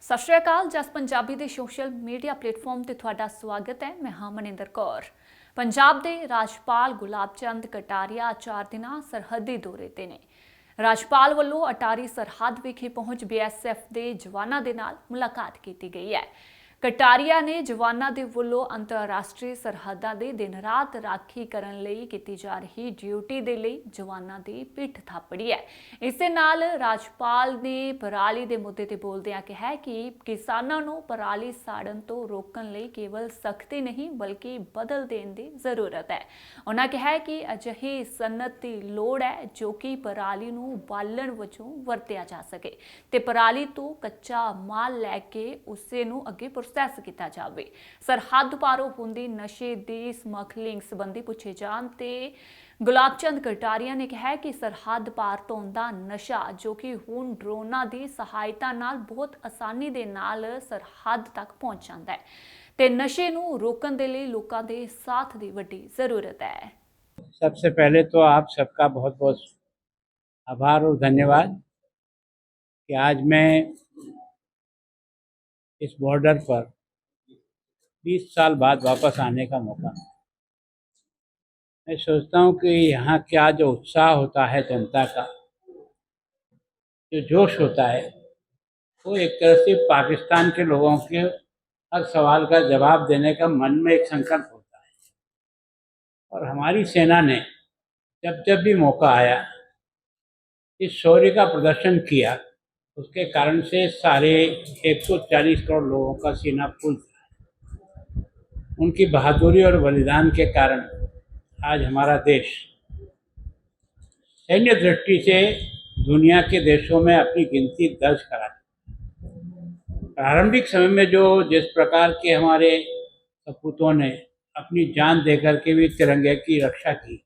सत श्री अकाल। जस पंजाबी ਦੇ सोशल मीडिया प्लेटफॉर्म ਤੇ ਤੁਹਾਡਾ ਸਵਾਗਤ ਹੈ। मैं हाँ ਮਨਿੰਦਰ ਕੌਰ। पंजाब ਦੇ ਰਾਜਪਾਲ ਗੁਲਾਬ ਚੰਦ ਕਟਾਰੀਆ 4 ਦਿਨਾਂ ਸਰਹੱਦੀ ਦੌਰੇ ਤੇ ਨੇ। ਰਾਜਪਾਲ ਵੱਲੋਂ ਅਟਾਰੀ ਸਰਹੱਦ ਵਿਖੇ ਪਹੁੰਚ BSF ਦੇ ਜਵਾਨਾਂ ਦੇ ਨਾਲ ਮੁਲਾਕਾਤ ਕੀਤੀ ਗਈ ਹੈ। ਕਟਾਰੀਆ ਨੇ ਜਵਾਨਾਂ ਦੇ ਵੱਲੋਂ ਅੰਤਰਰਾਸ਼ਟਰੀ ਸਰਹੱਦਾਂ ਦੇ ਦਿਨ ਰਾਤ ਰਾਖੀ ਕਰਨ ਲਈ ਕੀਤੀ ਜਾ ਰਹੀ ਡਿਊਟੀ ਦੇ ਲਈ ਜਵਾਨਾਂ ਦੀ ਪਿੱਠ ਥਾਪੜੀ ਹੈ। ਇਸ ਦੇ ਨਾਲ ਰਾਜਪਾਲ ਨੇ ਪਰਾਲੀ ਦੇ ਮੁੱਦੇ ਤੇ ਬੋਲਦਿਆਂ ਕਿਹਾ ਕਿ ਕਿਸਾਨਾਂ ਨੂੰ ਪਰਾਲੀ ਸਾੜਨ ਤੋਂ ਰੋਕਣ ਲਈ ਕੇਵਲ ਸਖਤੀ ਨਹੀਂ ਬਲਕਿ ਬਦਲ ਦੇਣ ਦੀ ਜ਼ਰੂਰਤ ਹੈ। ਉਹਨਾਂ ਕਿਹਾ ਕਿ ਅਜਿਹੀ ਸਨਅਤ ਦੀ ਲੋੜ ਹੈ ਜੋ ਕਿ ਪਰਾਲੀ ਨੂੰ ਬਾਲਣ ਵਜੋਂ ਵਰਤਿਆ ਜਾ ਸਕੇ ਤੇ ਪਰਾਲੀ ਤੋਂ ਕੱਚਾ ਮਾਲ ਲੈ ਕੇ ਉਸੇ ਨੂੰ ਅੱਗੇ ਪ੍ਰੋਸੈਸ ਕੀਤਾ ਜਾਵੇ। ਸਰਹੱਦ ਪਾਰੋਂ ਹੁੰਦੀ ਨਸ਼ੇ ਦੀ ਸਮਗਲਿੰਗ ਸੰਬੰਧੀ ਪੁੱਛੇ ਜਾਣ ਤੇ ਗੁਲਾਬ ਚੰਦ ਕਟਾਰੀਆ ਨੇ ਕਿਹਾ ਕਿ ਸਰਹੱਦ ਪਾਰ ਤੋਂ ਦਾ ਨਸ਼ਾ ਜੋ ਕਿ ਹੁਣ ਡਰੋਨਾਂ ਦੀ ਸਹਾਇਤਾ ਨਾਲ ਬਹੁਤ ਆਸਾਨੀ ਦੇ ਨਾਲ ਸਰਹੱਦ ਤੱਕ ਪਹੁੰਚ ਜਾਂਦਾ ਹੈ ਤੇ ਨਸ਼ੇ ਨੂੰ रोकने के लिए लोगों के साथ की बड़ी जरूरत है। सबसे पहले तो आप सबका बहुत बहुत आभार और धन्यवाद कि आज मैं इस बॉर्डर पर 20 साल बाद वापस आने का मौका। मैं सोचता हूँ कि यहाँ क्या जो उत्साह होता है जनता का, जो जोश होता है, वो एक तरह से पाकिस्तान के लोगों के हर सवाल का जवाब देने का मन में एक संकल्प होता है। और हमारी सेना ने जब जब भी मौका आया इस शौर्य का प्रदर्शन किया, उसके कारण से सारे 140 करोड़ लोगों का सीना फूल था। उनकी बहादुरी और बलिदान के कारण आज हमारा देश सैन्य दृष्टि से दुनिया के देशों में अपनी गिनती दर्ज करा। प्रारंभिक समय में जिस प्रकार के हमारे सपूतों ने अपनी जान देकर के भी तिरंगे की रक्षा की,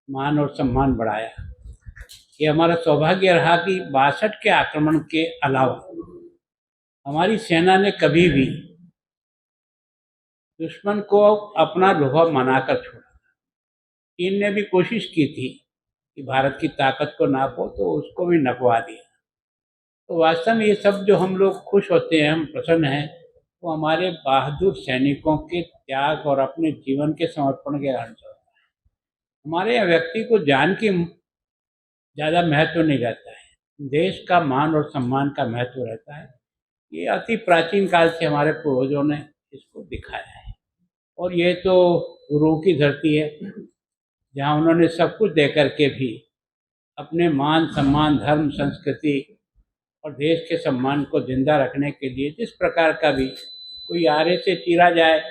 मान और सम्मान बढ़ाया, ये हमारा सौभाग्य रहा कि 62 के आक्रमण के अलावा हमारी सेना ने कभी भी दुश्मन को अपना लोहा मनाकर छोड़ा। चीन ने भी कोशिश की थी कि भारत की ताकत को नापो, तो उसको भी नपवा दिया। तो वास्तव में ये सब जो हम लोग खुश होते हैं, हम प्रसन्न हैं, वो हमारे बहादुर सैनिकों के त्याग और अपने जीवन के समर्पण के कारण से होता है। हमारे यहाँ व्यक्ति को जान की ज़्यादा महत्व नहीं रहता है, देश का मान और सम्मान का महत्व रहता है। ये अति प्राचीन काल से हमारे पूर्वजों ने इसको दिखाया है। और ये तो गुरुओं की धरती है, जहाँ उन्होंने सब कुछ दे करके भी अपने मान सम्मान, धर्म, संस्कृति और देश के सम्मान को जिंदा रखने के लिए जिस प्रकार का भी कोई आरे से चीरा जाए,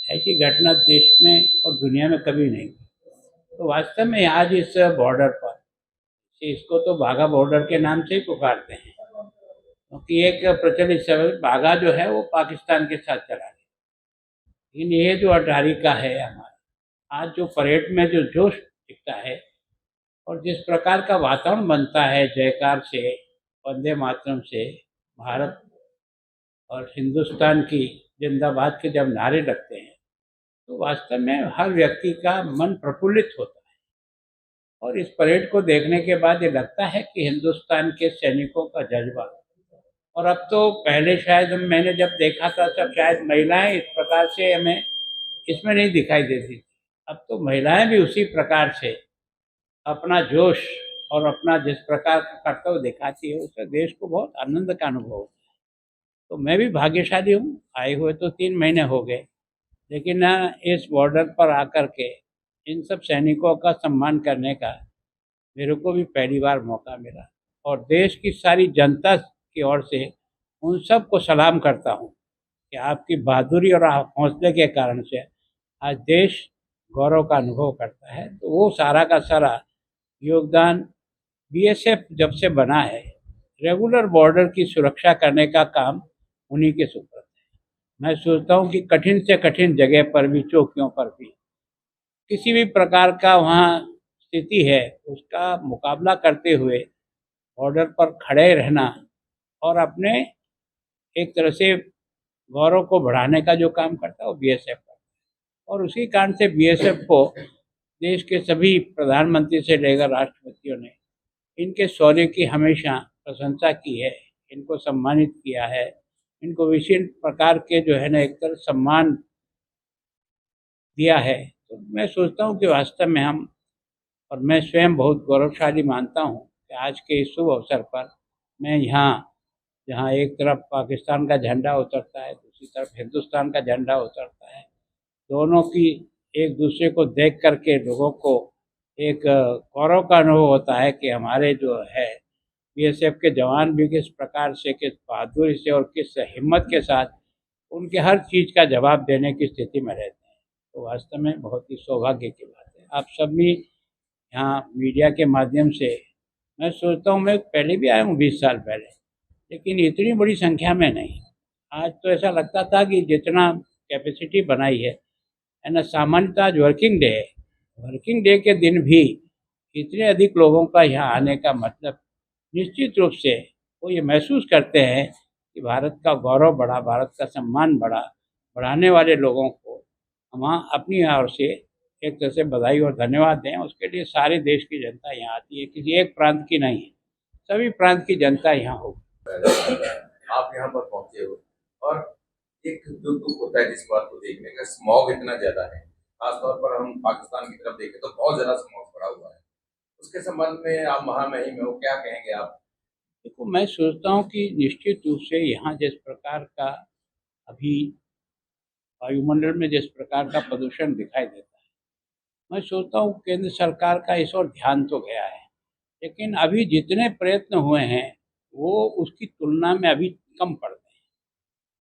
ऐसी घटना देश में और दुनिया में कभी नहीं। तो वास्तव में आज इस बॉर्डर पर, इसको तो बाघा बॉर्डर के नाम से ही पुकारते हैं, क्योंकि एक प्रचलित शब्द बाघा जो है वो पाकिस्तान के साथ चला गया। लेकिन ये जो अटारी का है हमारा, आज जो परेड में जो जोश दिखता है और जिस प्रकार का वातावरण बनता है जयकार से, वंदे मातरम से, भारत और हिंदुस्तान की जिंदाबाद के जब नारे लगते हैं, तो वास्तव में हर व्यक्ति का मन प्रफुल्लित होता है। और इस परेड को देखने के बाद ये लगता है कि हिंदुस्तान के सैनिकों का जज्बा, और अब तो पहले शायद मैंने जब देखा था तब शायद महिलाएं इस प्रकार से हमें इसमें नहीं दिखाई देती थी। अब तो महिलाएं भी उसी प्रकार से अपना जोश और अपना जिस प्रकार का कर्तव्य दिखाती है, उससे देश को बहुत आनंद का अनुभव होता है। तो मैं भी भाग्यशाली हूँ, आए हुए तो 3 महीने हो गए, लेकिन इस बॉर्डर पर आकर के इन सब सैनिकों का सम्मान करने का मेरे को भी पहली बार मौका मिला। और देश की सारी जनता की ओर से उन सब को सलाम करता हूँ कि आपकी बहादुरी और हौसले के कारण से आज देश गौरव का अनुभव करता है। तो वो सारा का सारा योगदान BSF जब से बना है, रेगुलर बॉर्डर की सुरक्षा करने का काम उन्हीं के सुपुर्द है। मैं सोचता हूँ कि कठिन से कठिन जगह पर भी, चौकियों पर भी, किसी भी प्रकार का वहाँ स्थिति है, उसका मुकाबला करते हुए बॉर्डर पर खड़े रहना और अपने एक तरह से गौरव को बढ़ाने का जो काम करता है वो BSF करता है। और उसी कारण से BSF को देश के सभी प्रधानमंत्री से लेकर राष्ट्रपतियों ने इनके शौर्य की हमेशा प्रशंसा की है, इनको सम्मानित किया है इनको विशेष प्रकार के जो है ना एक तरह सम्मान दिया है। तो मैं सोचता हूँ कि वास्तव में हम और मैं स्वयं बहुत गौरवशाली मानता हूँ कि आज के इस शुभ अवसर पर मैं यहाँ जहाँ एक तरफ पाकिस्तान का झंडा उतरता है, दूसरी तरफ हिंदुस्तान का झंडा उतरता है, दोनों की एक दूसरे को देख करके लोगों को एक गौरव का अनुभव होता है कि हमारे जो है बीएसएफ के जवान भी किस प्रकार से, किस बहादुरी से और किस हिम्मत के साथ उनके हर चीज़ का जवाब देने की स्थिति में रहते हैं। तो वास्तव में बहुत ही सौभाग्य की बात है। आप सभी यहाँ मीडिया के माध्यम से, मैं सोचता हूँ मैं पहले भी आया हूँ 20 साल पहले, लेकिन इतनी बड़ी संख्या में नहीं। आज तो ऐसा लगता था कि जितना कैपेसिटी बनाई है ना, सामान्यतः आज वर्किंग डे है, वर्किंग डे के दिन भी इतने अधिक लोगों का यहाँ आने का मतलब निश्चित रूप से वो ये महसूस करते हैं कि भारत का गौरव बढ़ा, भारत का सम्मान बढ़ा। बढ़ाने वाले लोगों को हम अपनी ओर से एक तरह से बधाई और धन्यवाद दें। उसके लिए सारे देश की जनता यहाँ आती है, किसी एक प्रांत की नहीं है, सभी प्रांत की जनता यहाँ होगी। आप यहाँ पर पहुंचे हो और एक जो दुख होता है जिस बात को देखने का, स्मॉग इतना ज्यादा है, खासतौर पर हम पाकिस्तान की तरफ देखें तो बहुत ज्यादा स्मॉग पड़ा हुआ है। उसके संबंध में आप महामहिम हो, क्या कहेंगे आप? देखो, मैं सोचता हूँ कि निश्चित रूप से यहाँ जिस प्रकार का अभी वायुमंडल में जिस प्रकार का प्रदूषण दिखाई देता है, मैं सोचता हूँ केंद्र सरकार का इस ओर ध्यान तो गया है, लेकिन अभी जितने प्रयत्न हुए हैं वो उसकी तुलना में अभी कम पड़ गए हैं।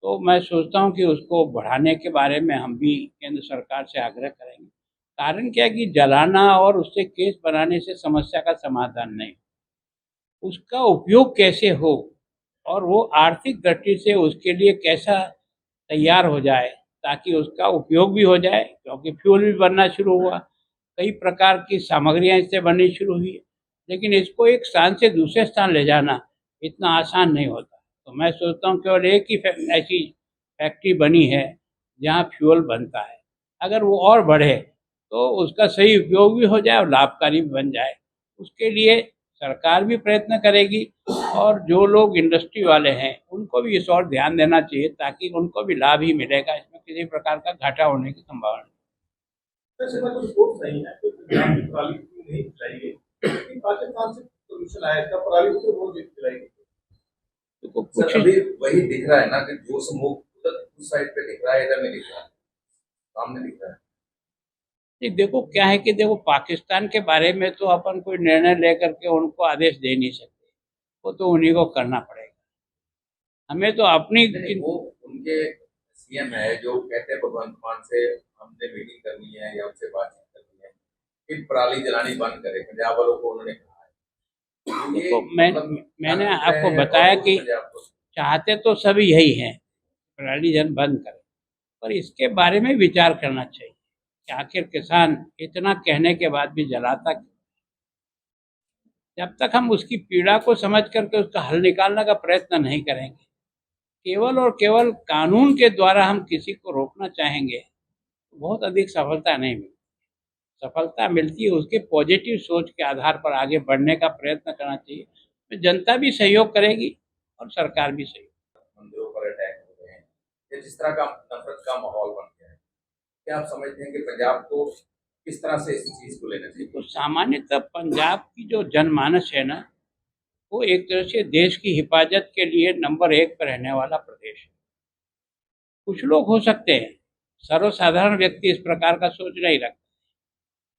तो मैं सोचता हूँ कि उसको बढ़ाने के बारे में हम भी केंद्र सरकार से आग्रह करेंगे। कारण क्या है कि जलाना और उससे केस बनाने से समस्या का समाधान नहीं, उसका उपयोग कैसे हो और वो आर्थिक दृष्टि से उसके लिए कैसा तैयार हो जाए ताकि उसका उपयोग भी हो जाए, क्योंकि फ्यूल भी बनना शुरू हुआ, कई प्रकार की सामग्रियां इससे बननी शुरू हुई, लेकिन इसको एक स्थान से दूसरे स्थान ले जाना इतना आसान नहीं होता। तो मैं सोचता हूँ केवल एक ही ऐसी फैक्ट्री बनी है जहाँ फ्यूल बनता है, अगर वो और बढ़े तो उसका सही उपयोग भी हो जाए और लाभकारी भी बन जाए। उसके लिए सरकार भी प्रयत्न करेगी और जो लोग इंडस्ट्री वाले हैं उनको भी इस और ध्यान देना चाहिए ताकि उनको भी लाभ ही मिलेगा, इसमें किसी प्रकार का घाटा होने की संभावना नहीं। वैसे मैं कुछ सोच नहीं है कि पंजाब की पराली नहीं चाहिए, लेकिन पाकिस्तान से सोल्यूशन आया इसका, पराली को तो बहुत दिलाई गई। तो सर कुछ अभी वही दिख रहा है ना कि जो स्मोक उधर उस साइड पे दिख रहा है, इधर नहीं दिख रहा है, सामने दिख रहा है। नहीं, देखो क्या है कि देखो पाकिस्तान के बारे में तो अपन कोई निर्णय लेकर के उनको आदेश दे नहीं सकते, वो तो उन्हीं को करना पड़ेगा। हमें तो अपनी नहीं, वो उनके सीएम है जो कहते हैं भगवंत मान से हमने मीटिंग करनी है या उनसे बातचीत करनी है कि पराली जलानी बंद करें, पंजाब वालों को उन्होंने कहा है। देखो मैंने आपको बताया कि पंजाब को चाहते तो सभी यही हैं, पराली जन बंद करें, पर इसके बारे में विचार करना चाहिए कि आखिर किसान इतना कहने के बाद भी जलाता क्यों? जब तक हम उसकी पीड़ा को समझ करके उसका हल निकालने का प्रयत्न नहीं करेंगे, केवल और केवल कानून के द्वारा हम किसी को रोकना चाहेंगे तो बहुत अधिक सफलता नहीं मिलती। सफलता मिलती है उसके पॉजिटिव सोच के आधार पर आगे बढ़ने का प्रयत्न करना चाहिए। तो जनता भी सहयोग करेगी और सरकार भी सहयोग। मंदिरों पर अटैक हो रहे हैं या जिस तरह का नफरत का माहौल बन गया है, क्या आप समझते हैं कि पंजाब को किस तरह से इस चीज को लेना चाहिए? तो सामान्यतः पंजाब की जो जनमानस है ना, वो एक तरह से देश की हिफाजत के लिए नंबर 1 पर रहने वाला प्रदेश है। कुछ लोग हो सकते हैं, सर्वसाधारण व्यक्ति इस प्रकार का सोच नहीं रखता।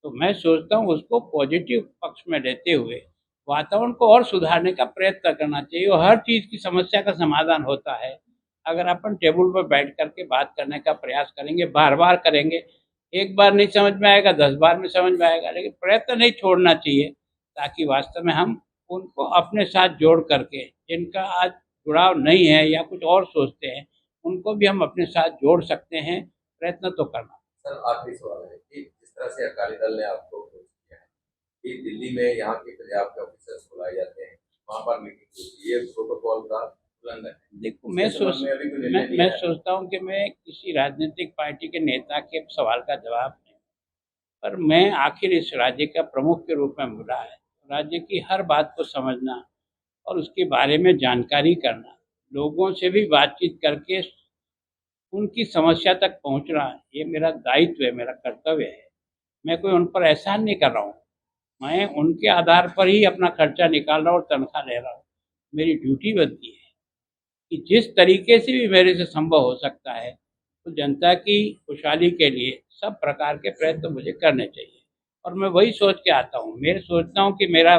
तो मैं सोचता हूँ उसको पॉजिटिव पक्ष में लेते हुए वातावरण को और सुधारने का प्रयत्न करना चाहिए और हर चीज़ की समस्या का समाधान होता है अगर अपन टेबल पर बैठ करके बात करने का प्रयास करेंगे, बार बार करेंगे। एक बार नहीं समझ में आएगा, 10 बार में समझ में आएगा, लेकिन प्रयत्न नहीं छोड़ना चाहिए ताकि वास्तव में हम उनको अपने साथ जोड़ करके, जिनका आज जुड़ाव नहीं है या कुछ और सोचते हैं, उनको भी हम अपने साथ जोड़ सकते हैं। प्रयत्न तो करना। सर आखिरी सवाल है कि जिस तरह से अकाली दल ने आपको अप्रोच किया है कि दिल्ली में यहाँ के पंजाब के ऑफिसर्स बुलाए जाते हैं, वहाँ पर मीटिंग होती है, ये प्रोटोकॉल का उल्लंघन है। देखो मैं सोचता हूँ कि मैं किसी राजनीतिक पार्टी के नेता के सवाल का जवाब नहीं, पर मैं आखिर इस राज्य का प्रमुख के रूप में मिला है। राज्य की हर बात को समझना और उसके बारे में जानकारी करना लोगों से भी बातचीत करके उनकी समस्या तक पहुंचना, ये मेरा दायित्व है, मेरा कर्तव्य है। मैं कोई उन पर एहसान नहीं कर रहा हूँ। मैं उनके आधार पर ही अपना खर्चा निकाल रहा हूँ और तनख्वाह ले रहा हूँ। मेरी ड्यूटी बनती है कि जिस तरीके से भी मेरे से संभव हो सकता है, तो जनता की खुशहाली के लिए सब प्रकार के प्रयत्न मुझे करने चाहिए। और मैं वही सोच के आता हूँ। मैं सोचता हूँ कि मेरा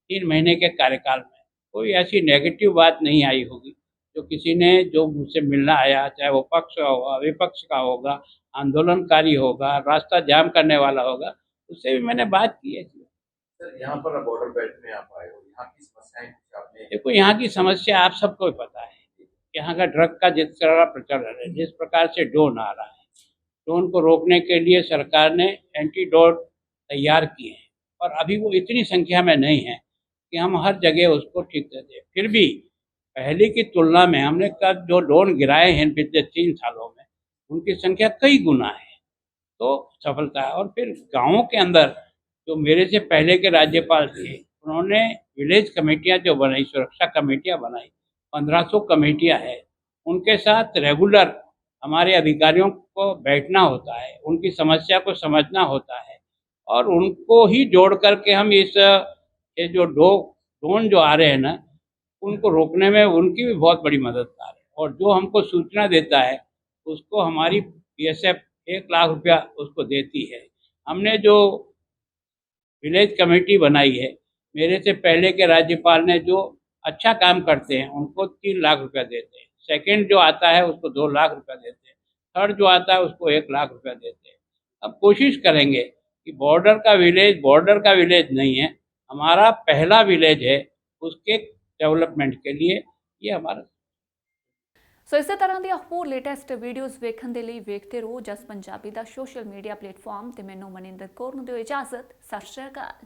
3 महीने के कार्यकाल में कोई ऐसी नेगेटिव बात नहीं आई होगी, जो किसी ने जो मुझसे मिलना आया, चाहे वो पक्ष का होगा, विपक्ष का होगा, आंदोलनकारी होगा, रास्ता जाम करने वाला होगा, उससे भी मैंने बात की है। सर यहाँ पर बॉर्डर बेल्ट में आप आए हो, यहाँ की समस्याएं कुछ आपने देखो, यहाँ की समस्या आप सबको ही पता है। यहाँ का ड्रग का जिस तरह प्रचलन है, जिस प्रकार से ड्रोन आ रहा है, ड्रोन को रोकने के लिए सरकार ने एंटीडोट तैयार किए हैं, और अभी वो इतनी संख्या में नहीं है कि हम हर जगह उसको ठीक कर दें। फिर भी पहले की तुलना में हमने कब जो ड्रोन गिराए हैं पिछले 3 सालों में, उनकी संख्या कई गुना है। तो सफलता है। और फिर गाँवों के अंदर जो मेरे से पहले के राज्यपाल थे, उन्होंने विलेज कमेटियाँ जो बनाई, सुरक्षा कमेटियाँ बनाई, 1500 कमेटियाँ हैं। उनके साथ रेगुलर हमारे अधिकारियों को बैठना होता है, उनकी समस्या को समझना होता है, और उनको ही जोड़ कर के हम ये जो ड्रोन जो आ रहे हैं ना, उनको रोकने में उनकी भी बहुत बड़ी मददगार है। और जो हमको सूचना देता है, उसको हमारी बीएसएफ 1 लाख रुपया उसको देती है। हमने जो विलेज कमेटी बनाई है, मेरे से पहले के राज्यपाल ने जो अच्छा काम करते हैं उनको 3 लाख रुपया देते हैं। सेकंड जो आता है उसको 2 लाख रुपया देते हैं। थर्ड जो आता है उसको 1 लाख रुपया देते हैं। अब कोशिश करेंगे कि बॉर्डर का विलेज नहीं है, हमारा पहला विलेज है, उसके डेवलपमेंट के लिए ये हमारा। ਸੋ ਇਸੇ ਤਰ੍ਹਾਂ ਦੀਆਂ ਹੋਰ ਲੇਟੈਸਟ ਵੀਡੀਓਜ਼ ਵੇਖਣ ਦੇ ਲਈ ਵੇਖਦੇ ਰਹੋ ਜਸ ਪੰਜਾਬੀ ਦਾ ਸੋਸ਼ਲ ਮੀਡੀਆ ਪਲੇਟਫਾਰਮ ਤੇ ਮੈਨੂੰ ਮਨਿੰਦਰ ਕੌਰ ਨੂੰ ਦਿਓ ਇਜਾਜ਼ਤ। ਸਤਿ ਸ਼੍ਰੀ ਅਕਾਲ।